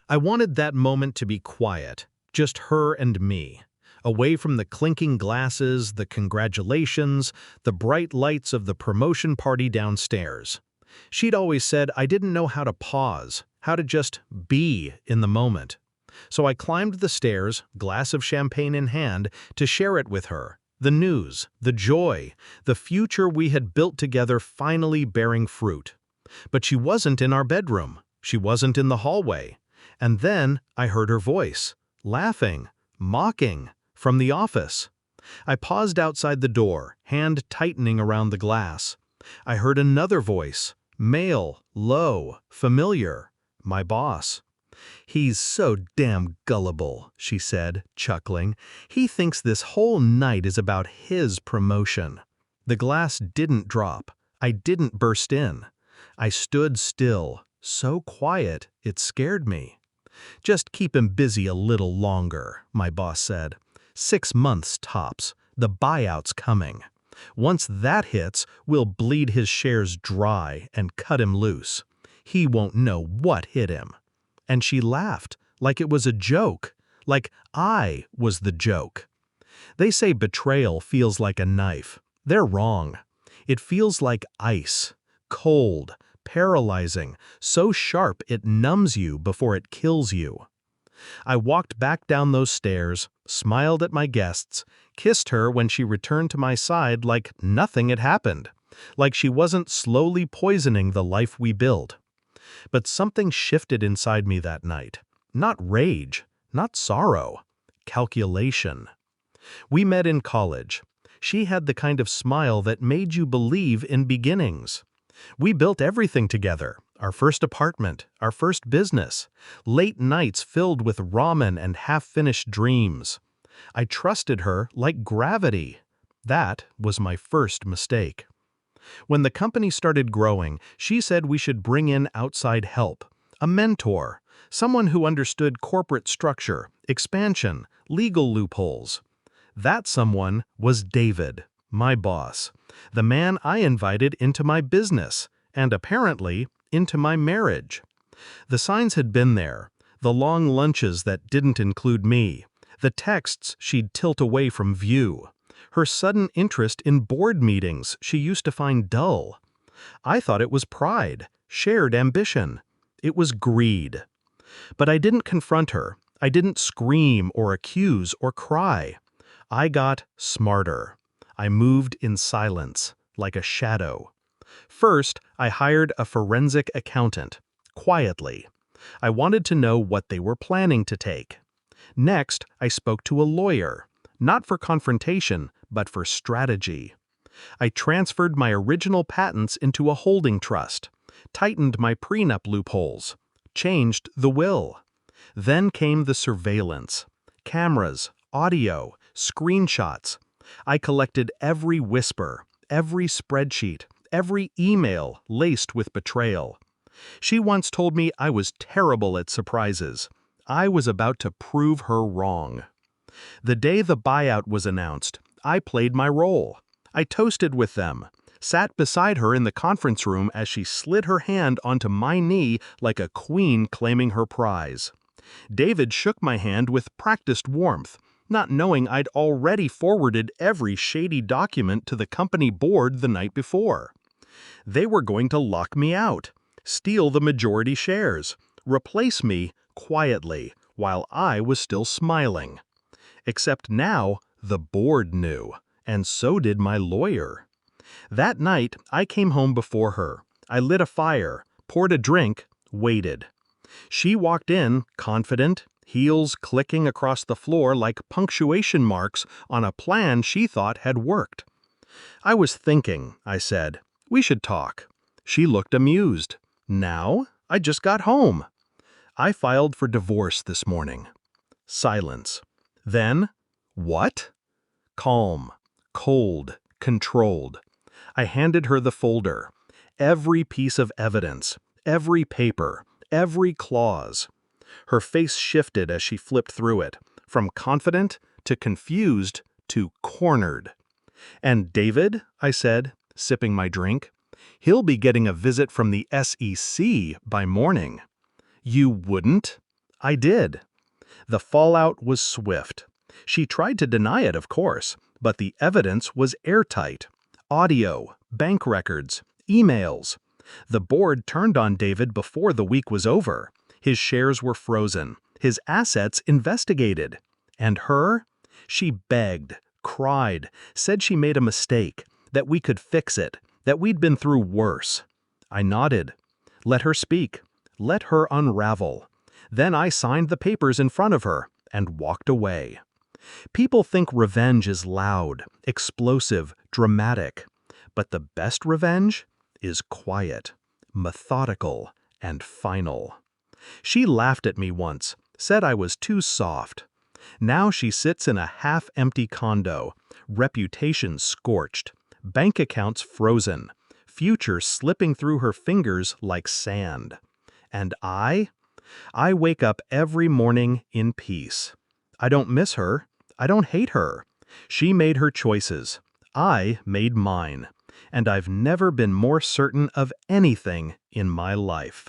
I wanted that moment to be quiet, just her and me, away from the clinking glasses, the congratulations, the bright lights of the promotion party downstairs. She'd always said I didn't know how to pause, how to just be in the moment. So I climbed the stairs, glass of champagne in hand, to share it with her. The news, the joy, the future we had built together finally bearing fruit. But she wasn't in our bedroom. She wasn't in the hallway. And then I heard her voice, laughing, mocking, from the office. I paused outside the door, hand tightening around the glass. I heard another voice, male, low, familiar, my boss. "He's so damn gullible," she said, chuckling. "He thinks this whole night is about his promotion." The glass didn't drop. I didn't burst in. I stood still, so quiet it scared me. "Just keep him busy a little longer," my boss said. "6 months tops. The buyout's coming. Once that hits, we'll bleed his shares dry and cut him loose. He won't know what hit him." And she laughed, like it was a joke, like I was the joke. They say betrayal feels like a knife. They're wrong. It feels like ice, cold, paralyzing, so sharp it numbs you before it kills you. I walked back down those stairs, smiled at my guests, kissed her when she returned to my side like nothing had happened, like she wasn't slowly poisoning the life we built. But something shifted inside me that night. Not rage, not sorrow, calculation. We met in college. She had the kind of smile that made you believe in beginnings. We built everything together, our first apartment, our first business, late nights filled with ramen and half-finished dreams. I trusted her like gravity. That was my first mistake. When the company started growing, she said we should bring in outside help, a mentor, someone who understood corporate structure, expansion, legal loopholes. That someone was David, my boss, the man I invited into my business, and apparently into my marriage. The signs had been there, the long lunches that didn't include me, the texts she'd tilt away from view, her sudden interest in board meetings she used to find dull. I thought it was pride, shared ambition. It was greed. But I didn't confront her. I didn't scream or accuse or cry. I got smarter. I moved in silence, like a shadow. First, I hired a forensic accountant, quietly. I wanted to know what they were planning to take. Next, I spoke to a lawyer, not for confrontation, but for strategy. I transferred my original patents into a holding trust, tightened my prenup loopholes, changed the will. Then came the surveillance. Cameras, audio, screenshots. I collected every whisper, every spreadsheet, every email laced with betrayal. She once told me I was terrible at surprises. I was about to prove her wrong. The day the buyout was announced, I played my role. I toasted with them, sat beside her in the conference room as she slid her hand onto my knee like a queen claiming her prize. David shook my hand with practiced warmth, not knowing I'd already forwarded every shady document to the company board the night before. They were going to lock me out, steal the majority shares, replace me quietly while I was still smiling. Except now, the board knew, and so did my lawyer. That night, I came home before her. I lit a fire, poured a drink, waited. She walked in, confident, heels clicking across the floor like punctuation marks on a plan she thought had worked. "I was thinking," I said. "We should talk." She looked amused. "Now? I just got home." "I filed for divorce this morning." Silence. Then, "What?" Calm, cold, controlled. I handed her the folder. Every piece of evidence, every paper, every clause. Her face shifted as she flipped through it, from confident to confused to cornered. "And David," I said, sipping my drink, "he'll be getting a visit from the SEC by morning." "You wouldn't?" I did. The fallout was swift. She tried to deny it, of course, but the evidence was airtight. Audio, bank records, emails. The board turned on David before the week was over. His shares were frozen, his assets investigated. And her? She begged, cried, said she made a mistake, that we could fix it, that we'd been through worse. I nodded. Let her speak. Let her unravel. Then I signed the papers in front of her and walked away. People think revenge is loud, explosive, dramatic. But the best revenge is quiet, methodical, and final. She laughed at me once, said I was too soft. Now she sits in a half-empty condo, reputation scorched, bank accounts frozen, future slipping through her fingers like sand. And I wake up every morning in peace. I don't miss her. I don't hate her. She made her choices. I made mine. And I've never been more certain of anything in my life.